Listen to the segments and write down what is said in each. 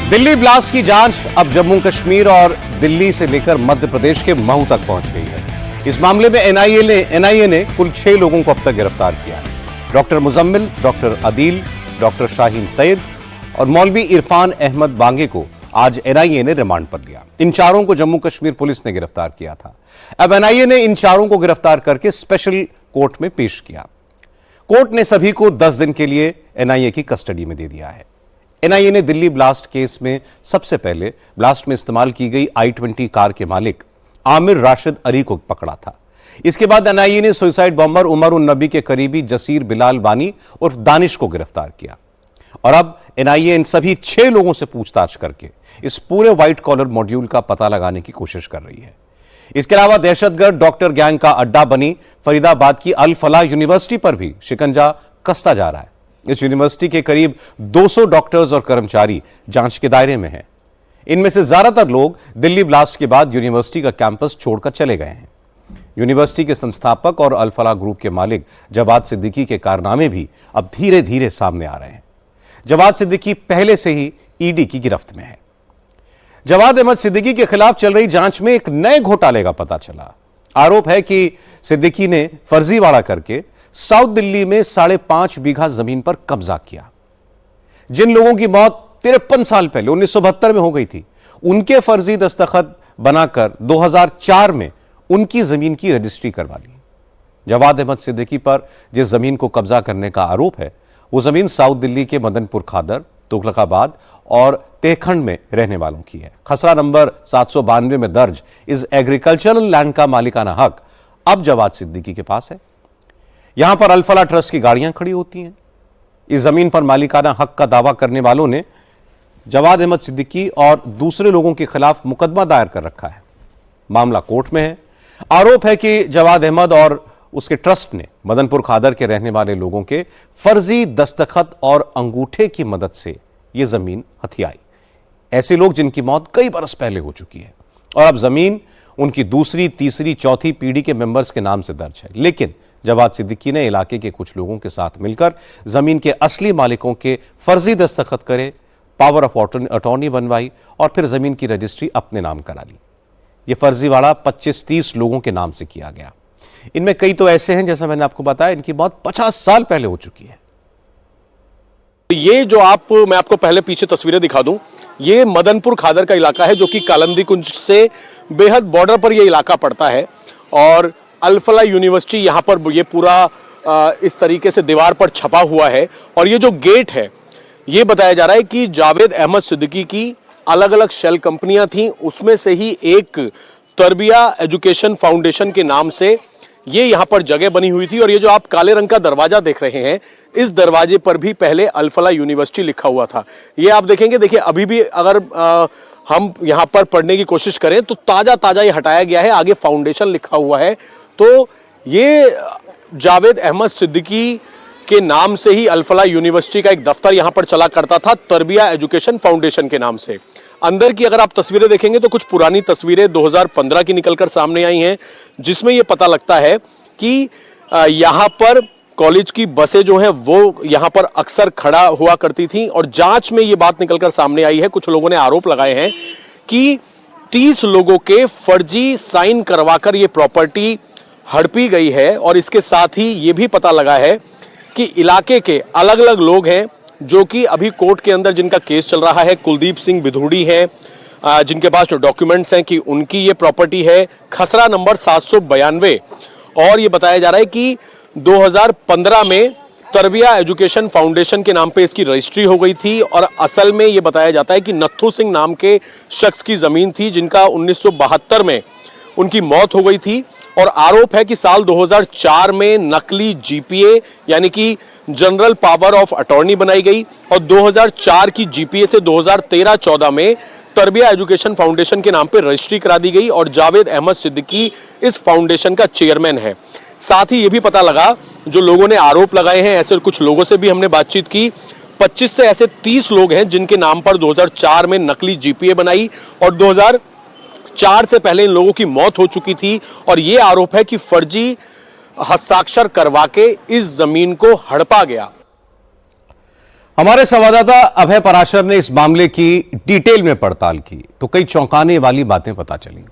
Delhi blast की जांच अब जम्मू कश्मीर और दिल्ली से लेकर मध्य प्रदेश के महू तक पहुंच गई है। इस मामले में एनआईए ने कुल 6 लोगों को अब तक गिरफ्तार किया है। Doctor Muzammil, doctor Adeel, doctor Shaheen Syed और मौलवी इरफान अहमद बांगे को आज एनआईए ने रिमांड पर लिया। इन चारों को जम्मू कश्मीर पुलिस ने गिरफ्तार किया था। अब एनआईए ने इन चारों को गिरफ्तार करके स्पेशल कोर्ट में पेश किया। कोर्ट ने सभी को 10 दिन के लिए एनआईए की कस्टडी में दे दिया है। एनआईए ने दिल्ली ब्लास्ट केस में सबसे पहले ब्लास्ट में इस्तेमाल की गई i-20 कार के मालिक आमिर राशिद अली को पकड़ा था। इसके बाद एनआईए ने सुसाइड बॉम्बर उमर उन नबी के करीबी जसीर बिलाल वानी उर्फ दानिश को गिरफ्तार किया और अब एनआईए इन सभी 6 लोगों से पूछताछ करके इस पूरे व्हाइट कॉलर मॉड्यूल का पता लगाने की कोशिश कर रही है। इसके अलावा दहशतगर्द डॉक्टर गैंग का अड्डा बनी फरीदाबाद की अल फलाह यूनिवर्सिटी पर भी शिकंजा कसता जा रहा है। इस यूनिवर्सिटी के करीब 200 डॉक्टर्स और कर्मचारी जांच के दायरे में हैं। इनमें से ज्यादातर लोग दिल्ली ब्लास्ट के बाद यूनिवर्सिटी का कैंपस छोड़कर चले गए हैं। यूनिवर्सिटी के संस्थापक और अल फलाह ग्रुप के मालिक जवाद सिद्दीकी के कारनामे भी अब धीरे धीरे सामने आ रहे हैं। जवाद सिद्दीकी पहले से ही ईडी की गिरफ्त में है। जवाद अहमद सिद्दीकी के खिलाफ चल रही जांच में एक नए घोटाले का पता चला। आरोप है कि सिद्दीकी ने फर्जीवाड़ा करके साउथ दिल्ली में 5.5 बीघा जमीन पर कब्जा किया। जिन लोगों की मौत 53 साल पहले 1972 में हो गई थी, उनके फर्जी दस्तखत बनाकर 2004 में उनकी जमीन की रजिस्ट्री करवा ली। जवाद अहमद सिद्दीकी पर जिस जमीन को कब्जा करने का आरोप है, वो जमीन साउथ दिल्ली के मदनपुर खादर, तुगलकाबाद और तेहखंड में रहने वालों की है। खसरा नंबर 792 में दर्ज इस एग्रीकल्चरल लैंड का मालिकाना हक अब जवाद सिद्दीकी के पास है। यहां पर अल फलाह ट्रस्ट की गाड़ियां खड़ी होती हैं। इस जमीन पर मालिकाना हक का दावा करने वालों ने जवाद अहमद सिद्दीकी और दूसरे लोगों के खिलाफ मुकदमा दायर कर रखा है। मामला कोर्ट में है। आरोप है कि जवाद अहमद और उसके ट्रस्ट ने मदनपुर खादर के रहने वाले लोगों के फर्जी दस्तखत और अंगूठे की मदद से यह जमीन हथियाई। ऐसे लोग जिनकी मौत कई बरस पहले हो चुकी है और अब जमीन उनकी दूसरी, तीसरी, चौथी पीढ़ी के मेंबर्स के नाम से दर्ज है। लेकिन जवाद सिद्दीकी ने इलाके के कुछ लोगों के साथ मिलकर जमीन के असली मालिकों के फर्जी दस्तखत करे, पावर ऑफ अटॉर्नी बनवाई और फिर जमीन की रजिस्ट्री अपने नाम करा ली। यह फर्जीवाड़ा 25-30 लोगों के नाम से किया गया। इनमें कई तो ऐसे हैं, जैसा मैंने आपको बताया, इनकी मौत 50 साल पहले हो चुकी है। ये जो मैं आपको पहले पीछे तस्वीरें दिखा दूं, ये मदनपुर खादर का इलाका है जो कि कालंदी कुंज से बेहद बॉर्डर पर यह इलाका पड़ता है और अल फलाह यूनिवर्सिटी यहाँ पर ये पूरा इस तरीके से दीवार पर छपा हुआ है। और ये जो गेट है, ये बताया जा रहा है कि जावेद अहमद सिद्दीकी की अलग अलग शेल कंपनियां थीं, उसमें से ही एक तरबिया एजुकेशन फाउंडेशन के नाम से ये यहाँ पर जगह बनी हुई थी। और ये जो आप काले रंग का दरवाजा देख रहे हैं, इस दरवाजे पर भी पहले अल फलाह यूनिवर्सिटी लिखा हुआ था। ये आप देखेंगे, देखिए अभी भी अगर हम यहाँ पर पढ़ने की कोशिश करें तो ताजा ये हटाया गया है, आगे फाउंडेशन लिखा हुआ है। तो ये जावेद अहमद सिद्दीकी के नाम से ही अल फलाह यूनिवर्सिटी का एक दफ्तर यहाँ पर चला करता था, तरबिया एजुकेशन फाउंडेशन के नाम से। अंदर की अगर आप तस्वीरें देखेंगे तो कुछ पुरानी तस्वीरें 2015 की निकलकर सामने आई हैं, जिसमें यह पता लगता है कि यहाँ पर कॉलेज की बसें जो हैं वो यहाँ पर अक्सर खड़ा हुआ करती थी। और जांच में ये बात निकलकर सामने आई है, कुछ लोगों ने आरोप लगाए हैं कि 30 लोगों के फर्जी साइन करवाकर ये प्रॉपर्टी हड़पी गई है। और इसके साथ ही ये भी पता लगा है कि इलाके के अलग अलग लोग हैं जो कि अभी कोर्ट के अंदर जिनका केस चल रहा है। कुलदीप सिंह बिधूड़ी हैं, जिनके पास जो डॉक्यूमेंट्स हैं कि उनकी ये प्रॉपर्टी है खसरा नंबर 792। और ये बताया जा रहा है कि 2015 में तरबिया एजुकेशन फाउंडेशन के नाम पे इसकी रजिस्ट्री हो गई थी। और असल में ये बताया जाता है कि नत्थू सिंह नाम के शख्स की जमीन थी, जिनका 1972 में उनकी मौत हो गई थी। और आरोप है कि साल 2004 में नकली जीपीए यानी कि जनरल पावर ऑफ अटॉर्नी बनाई गई और 2004 की जीपीए से 2013-14 में तरबिया एजुकेशन फाउंडेशन के नाम पे रजिस्ट्री करा दी गई और जावेद अहमद सिद्दीकी इस फाउंडेशन का चेयरमैन है। साथ ही ये भी पता लगा, जो लोगों ने आरोप लगाए हैं, ऐसे कुछ लोगों से भी हमने बातचीत की, 25 से ऐसे 30 लोग हैं जिनके नाम पर 2004 में नकली जीपीए बनाई और 2004 से पहले इन लोगों की मौत हो चुकी थी। और ये आरोप है कि फर्जी हस्ताक्षर करवा के इस जमीन को हड़पा गया। हमारे संवाददाता अभय पराशर ने इस मामले की डिटेल में पड़ताल की तो कई चौंकाने वाली बातें पता चली।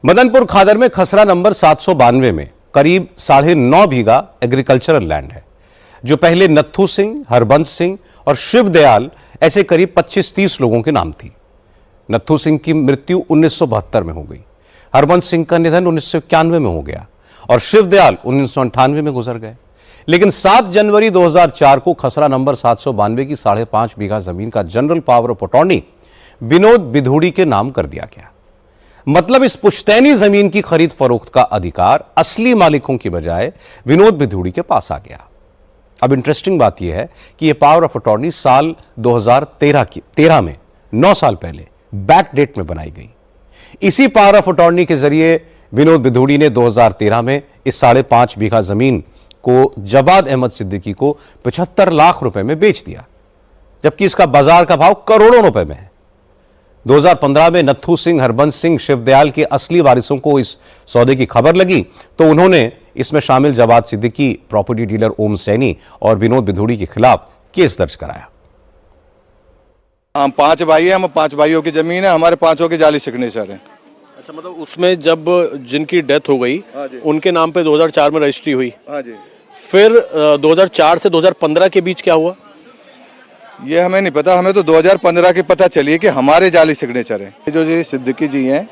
मदनपुर खादर में खसरा नंबर 792 में करीब 9.5 बीघा एग्रीकल्चरल लैंड है, जो पहले नत्थू सिंह, हरबंस सिंह और शिवदयाल ऐसे करीब 25-30 लोगों के नाम थी। नत्थू सिंह की मृत्यु 1972 में हो गई, हरबंस सिंह का निधन 1991 में हो गया और शिवदयाल 1998 में गुजर गए। लेकिन 7 जनवरी 2004 को खसरा नंबर 792 की 5.5 बीघा जमीन का general power of attorney Vinod Bidhuri के नाम कर दिया गया। मतलब इस पुश्तैनी जमीन की खरीद फरोख्त का अधिकार असली मालिकों की बजाय विनोद बिधूड़ी के पास आ गया। अब इंटरेस्टिंग बात यह है कि यह पावर ऑफ अटॉर्नी साल 2013 में 9 साल पहले बैक डेट में बनाई गई। इसी पावर ऑफ अटॉर्नी के जरिए विनोद बिधूड़ी ने 2013 में इस 5.5 बीघा जमीन को जवाद अहमद सिद्दीकी को 75 लाख रुपए में बेच दिया, जबकि इसका बाजार का भाव करोड़ों रुपए में है। 2015 में नत्थू सिंह, हरबंस सिंह, शिवदयाल के असली वारिसों को इस सौदे की खबर लगी तो उन्होंने इसमें शामिल जवाद सिद्दीकी, प्रॉपर्टी डीलर ओम सैनी और विनोद बिधूड़ी के खिलाफ केस दर्ज कराया। हम 5 भाई हैं, हम 5 भाइयों की जमीन है, हमारे 5 के जाली सिग्नेचर है। अच्छा, मतलब उसमें जब जिनकी डेथ हो गई उनके नाम पे 2004 में रजिस्ट्री हुई। हाँ जी। फिर 2004 से 2015 के बीच क्या हुआ? ये हमें नहीं पता, हमें तो 2015 की पता चली है कि हमारे जाली सिग्नेचर है। जो जी सिद्दीकी जी हैं,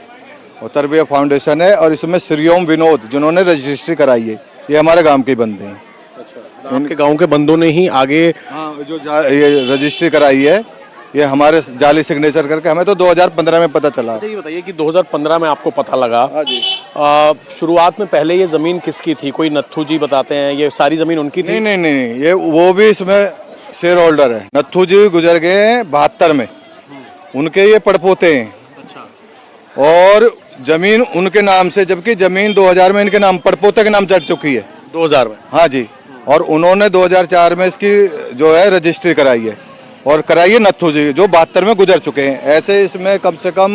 उत्तरविया फाउंडेशन है और इसमें श्रीओम विनोद जिन्होंने रजिस्ट्री कराई है, ये हमारे गांव के बंदे हैं। अच्छा, इनके गांव के बंदों ने ही आगे जो ये रजिस्ट्री कराई है, ये हमारे जाली सिग्नेचर करके हमें तो 2015 में पता चला। अच्छा, ये बताइए कि 2015 में आपको पता लगा। हाँ जी। शुरुआत में पहले ये जमीन किसकी थी? कोई नत्थू जी बताते हैं ये सारी जमीन उनकी थी? नहीं, ये वो भी इसमें शेयर होल्डर है। नत्थू जी गुजर गए हैं 72 में, उनके ये पड़पोते हैं। अच्छा। और जमीन उनके नाम से, जबकि जमीन 2000 में इनके नाम पड़पोते के नाम चढ़ चुकी है। 2000 में? हाँ जी। और उन्होंने 2004 में इसकी जो है रजिस्ट्री कराई है और कराई है नत्थू जी, जो 72 में गुजर चुके हैं। ऐसे इसमें कम से कम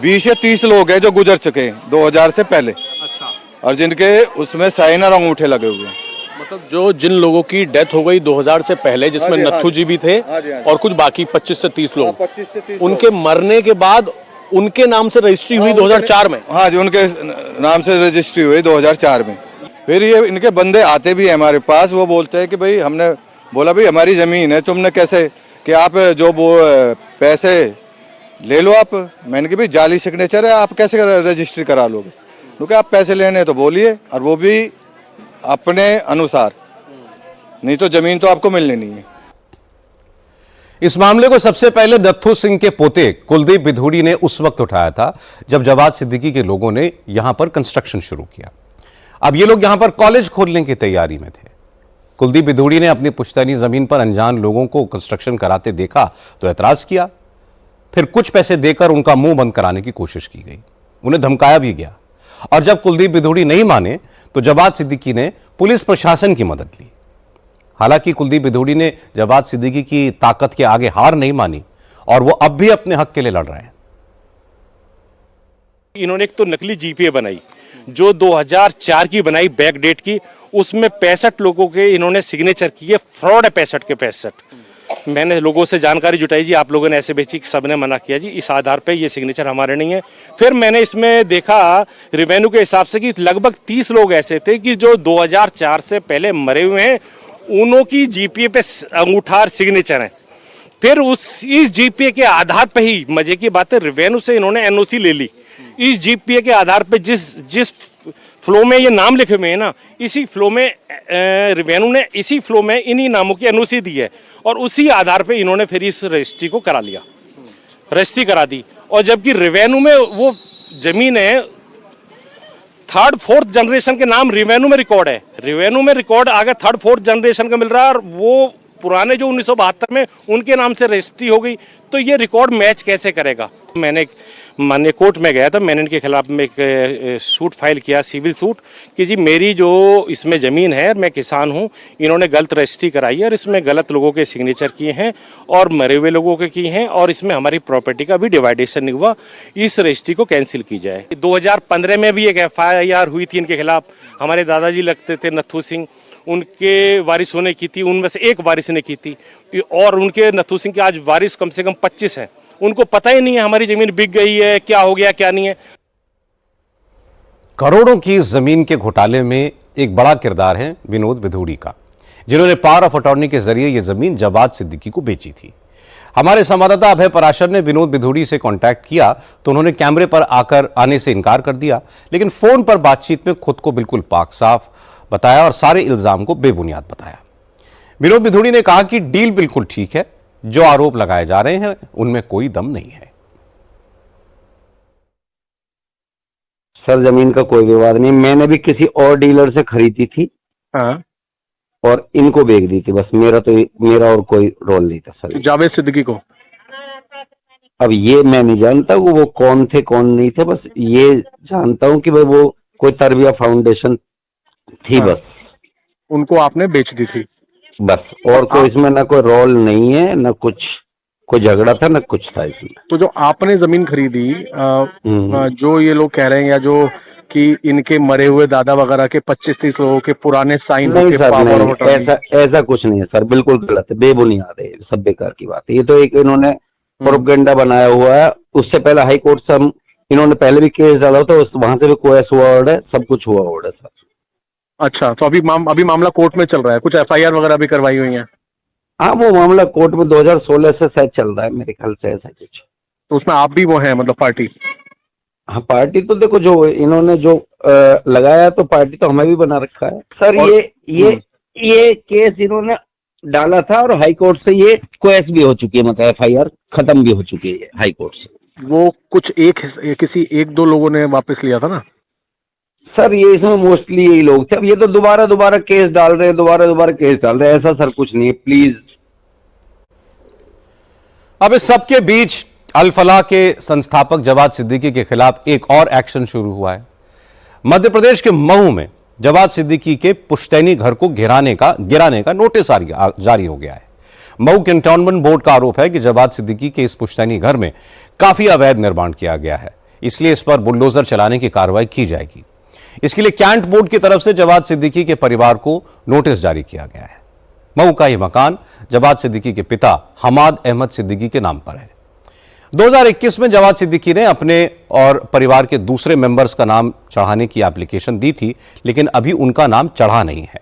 20 या 30 लोग हैं जो गुजर चुके हैं 2000 से पहले। अच्छा। और जिनके उसमें साइन और अंगूठे लगे हुए हैं। मतलब जिन लोगों की डेथ हो गई 2000 से पहले, जिसमें नत्थू जी भी थे और कुछ बाकी 25 से 30 लोग, 25 से 30 उनके मरने के बाद उनके नाम से रजिस्ट्री हुई 2004 में। हाँ जी, उनके नाम से रजिस्ट्री हुई 2004 में। फिर ये इनके बंदे आते भी हैं हमारे पास, वो बोलते हैं कि भाई, हमने बोला भाई हमारी जमीन है, तुमने कैसे कि आप जो वो पैसे ले लो आप। मैंने कहा भाई जाली सिग्नेचर है, आप कैसे रजिस्ट्री करा लोगे? क्योंकि आप पैसे लेने तो बोलिए, और वो भी अपने अनुसार, नहीं तो जमीन तो आपको मिलनी नहीं है। इस मामले को सबसे पहले नत्थू सिंह के पोते कुलदीप बिधूड़ी ने उस वक्त उठाया था जब जवाद सिद्दीकी के लोगों ने यहां पर कंस्ट्रक्शन शुरू किया। अब ये लोग यहां पर कॉलेज खोलने की तैयारी में थे। कुलदीप बिधूड़ी ने अपनी पुश्तैनी जमीन पर अनजान लोगों को कंस्ट्रक्शन कराते देखा तो एतराज किया। फिर कुछ पैसे देकर उनका मुंह बंद कराने की कोशिश की गई, उन्हें धमकाया भी गया। और जब कुलदीप बिधूड़ी नहीं माने तो जवाद सिद्दीकी ने पुलिस प्रशासन की मदद ली। हालांकि कुलदीप बिधूड़ी ने जवाद सिद्दीकी की ताकत के आगे हार नहीं मानी और वो अब भी अपने हक के लिए लड़ रहे हैं। इन्होंने एक तो नकली जीपीए बनाई जो 2004 की बनाई, बैक डेट की। उसमें 65 लोगों के इन्होंने सिग्नेचर किए, फ्रॉड है 65 के 65। मैंने लोगों से जानकारी जुटाई, जी आप लोगों ने ऐसे बेची, सबने मना किया जी, इस आधार पे ये सिग्नेचर हमारे नहीं है। फिर मैंने इसमें देखा रेवेन्यू के हिसाब से कि लगभग 30 लोग ऐसे थे कि जो 2004 से पहले मरे हुए हैं, उन्हों की जीपीए पे अंगूठा सिग्नेचर है। फिर इस जीपीए के आधार पे ही, मजे की बात है, रेवेन्यू से इन्होंने एनओसी ले ली। इस जीपीए के आधार पे जिस फ्लो में ये नाम लिखे हुए हैं ना, इसी फ्लो में रेवेन्यू ने इसी फ्लो में इन्हीं नामों की एनओसी दी है और उसी आधार पे इन्होंने फिर इस रजिस्ट्री को करा लिया, रजिस्ट्री करा दी। और जबकि रेवेन्यू में वो जमीन है, 3rd 4th जनरेशन के नाम रेवेन्यू में रिकॉर्ड है। रेवेन्यू में रिकॉर्ड आगे 3rd 4th जनरेशन का मिल रहा है और वो पुराने जो 1972 में उनके नाम से रजिस्ट्री हो गई, तो ये रिकॉर्ड मैच कैसे करेगा? मैंने माननीय कोर्ट में गया था, मैंने इनके खिलाफ में एक सूट फाइल किया, सिविल सूट, कि जी मेरी जो इसमें ज़मीन है, मैं किसान हूँ, इन्होंने गलत रजिस्ट्री कराई है और इसमें गलत लोगों के सिग्नेचर किए हैं और मरे हुए लोगों के किए हैं और इसमें हमारी प्रॉपर्टी का भी डिवाइडेशन नहीं हुआ, इस रजिस्ट्री को कैंसिल की जाए। 2015 में भी एक FIR हुई थी इनके खिलाफ। हमारे दादाजी लगते थे नत्थू सिंह, उनके वारिसों ने की थी, उनमें से एक वारिस ने की थी, और उनके नथु सिंह के आज वारिस कम से कम 25 हैं। उनको पता ही नहीं है हमारी जमीन बिक गई है, क्या हो गया क्या नहीं है। करोड़ों की जमीन के घोटाले में एक बड़ा किरदार है विनोद विधूड़ी का, जिन्होंने पावर ऑफ अटॉर्नी के जरिए यह जमीन जवाद सिद्दीकी को बेची थी। हमारे संवाददाता अभय पराशर ने विनोद विधूड़ी से कांटेक्ट किया तो उन्होंने कैमरे पर आने से इनकार कर दिया, लेकिन फोन पर बातचीत में खुद को बिल्कुल पाक साफ बताया और सारे इल्जाम को बेबुनियाद बताया। विनोद विधूड़ी ने कहा कि डील बिल्कुल ठीक है, जो आरोप लगाए जा रहे हैं उनमें कोई दम नहीं है। सर जमीन का कोई विवाद नहीं, मैंने भी किसी और डीलर से खरीदी थी। हाँ। और इनको बेच दी थी, बस मेरा और कोई रोल नहीं था सर। जावेद सिद्दीकी को अब ये मैं नहीं जानता वो कौन थे कौन नहीं थे, बस ये जानता हूँ कि भाई वो कोई तरबिया फाउंडेशन थी। हाँ। बस उनको आपने बेच दी थी बस, और कोई इसमें ना कोई रोल नहीं है, ना कुछ कोई झगड़ा था, ना कुछ था इसमें। तो जो आपने जमीन खरीदी, जो ये लोग कह रहे हैं या जो कि इनके मरे हुए दादा वगैरह के 25-30 लोगों के पुराने साइन नहीं सर, नहीं, ऐसा कुछ नहीं है सर, बिल्कुल गलत है, बेबुनियाद है, सब बेकार की बात है। ये तो एक इन्होंने प्रोपेगेंडा बनाया हुआ है। उससे पहले हाई कोर्ट से इन्होंने पहले भी केस डाला था, वहां से भी कोएस हुआ ऑर्डर है, सब कुछ हुआ ऑर्डर सर। अच्छा, तो अभी मामला कोर्ट में चल रहा है, कुछ FIR वगैरह भी करवाई हुई है? हाँ, वो मामला कोर्ट में 2016 से शायद चल रहा है मेरे ख्याल से, ऐसा कुछ। तो उसमें आप भी वो हैं, मतलब पार्टी? हाँ, पार्टी तो देखो जो इन्होंने जो लगाया तो पार्टी तो हमें भी बना रखा है सर। और ये केस इन्होंने डाला था और हाई कोर्ट से ये कोएस भी हो चुकी है, मतलब FIR खत्म भी हो चुकी है हाई कोर्ट से। वो कुछ किसी 1-2 लोगों ने वापस लिया था ना सर, ये इसमें मोस्टली यही लोग थे। अब ये तो दोबारा केस डाल रहे हैं, दोबारा केस डाल रहे हैं, ऐसा सर कुछ नहीं है, प्लीज। अब इस सबके बीच अल फलाह के संस्थापक जवाद सिद्दीकी के खिलाफ एक और एक्शन शुरू हुआ है। मध्य प्रदेश के महू में जवाद सिद्दीकी के पुश्तैनी घर को गिराने का नोटिस जारी हो गया है। महू कैंटोनमेंट बोर्ड का आरोप है कि जवाद सिद्दीकी के इस पुश्तैनी घर में काफी अवैध निर्माण किया गया है, इसलिए इस पर बुलडोजर चलाने की कार्रवाई की जाएगी। इसके लिए कैंट बोर्ड की तरफ से जवाद सिद्दीकी के परिवार को नोटिस जारी किया गया है। महू का यह मकान जवाद सिद्दीकी के पिता हमाद अहमद सिद्दीकी के नाम पर है। 2021 में जवाद सिद्दीकी ने अपने और परिवार के दूसरे मेंबर्स का नाम चढ़ाने की एप्लीकेशन दी थी, लेकिन अभी उनका नाम चढ़ा नहीं है।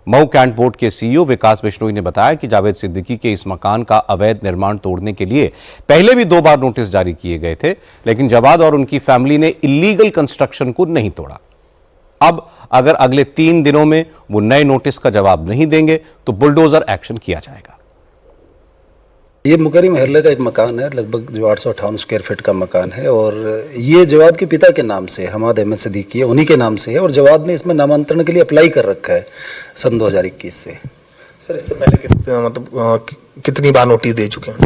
महू कैंट बोर्ड के CEO विकास बिश्नोई ने बताया कि जावेद सिद्दीकी के इस मकान का अवैध निर्माण तोड़ने के लिए पहले भी 2 बार नोटिस जारी किए गए थे, लेकिन जवाद और उनकी फैमिली ने इलीगल कंस्ट्रक्शन को नहीं तोड़ा। अब अगर अगले 3 दिनों में वो नए नोटिस का जवाब नहीं देंगे तो बुलडोजर एक्शन किया जाएगा। ये मुकरी महल्ले का एक मकान है, लगभग जो 858 स्क्वायर फीट का मकान है, और ये जवाद के पिता के नाम से, हमाद अहमद सिद्दीकी है, उन्हीं के नाम से है, और जवाद ने इसमें नामांतरण के लिए अप्लाई कर रखा है सन 2021 से। सर, इससे पहले कितनी बार नोटिस दे चुके हैं?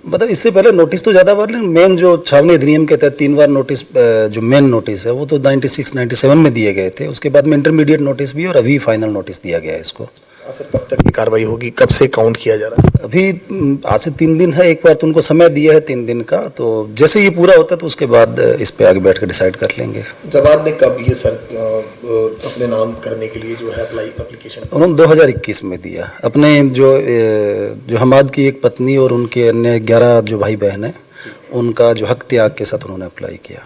मतलब इससे पहले नोटिस तो ज़्यादा बार, लेकिन मेन जो छावनी अधिनियम के तहत 3 बार नोटिस, जो मेन नोटिस है वो तो 96-97 में दिए गए थे। उसके बाद में इंटरमीडिएट नोटिस भी, और अभी फाइनल नोटिस दिया गया है इसको। सर, कब तक की कार्रवाई होगी, कब से काउंट किया जा रहा है? अभी आज से 3 दिन है, एक बार तो उनको समय दिया है 3 दिन का, तो जैसे ये पूरा होता है तो उसके बाद इस पे आगे बैठ कर डिसाइड कर लेंगे। जवाद ने कब ये सर अपने नाम करने के लिए जो है एप्लीकेशन उन्होंने 2021 में दिया। अपने जो हमाद की एक पत्नी और उनके अन्य 11 जो भाई बहन हैं, उनका जो हक त्याग के साथ उन्होंने अप्लाई किया।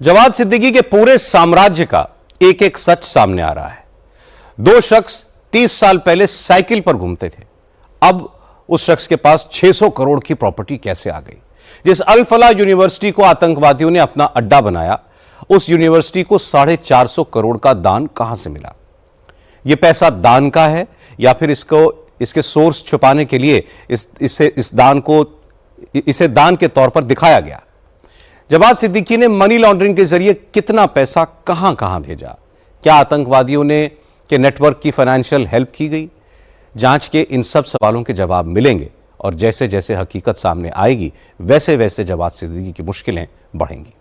जवाद सिद्दीकी के पूरे साम्राज्य का एक सच सामने आ रहा है। 2 शख्स 30 साल पहले साइकिल पर घूमते थे, अब उस शख्स के पास 600 करोड़ की प्रॉपर्टी कैसे आ गई? जिस अल फलाह यूनिवर्सिटी को आतंकवादियों ने अपना अड्डा बनाया, उस यूनिवर्सिटी को 450 करोड़ का दान कहां से मिला? यह पैसा दान का है या फिर इसके सोर्स छुपाने के लिए इसे दान के तौर पर दिखाया गया? जवाद सिद्दीकी ने मनी लॉन्ड्रिंग के जरिए कितना पैसा कहां कहां भेजा? क्या आतंकवादियों के नेटवर्क की फाइनेंशियल हेल्प की गई? जांच के इन सब सवालों के जवाब मिलेंगे, और जैसे जैसे हकीकत सामने आएगी वैसे वैसे जवाद सिद्दीकी की मुश्किलें बढ़ेंगी।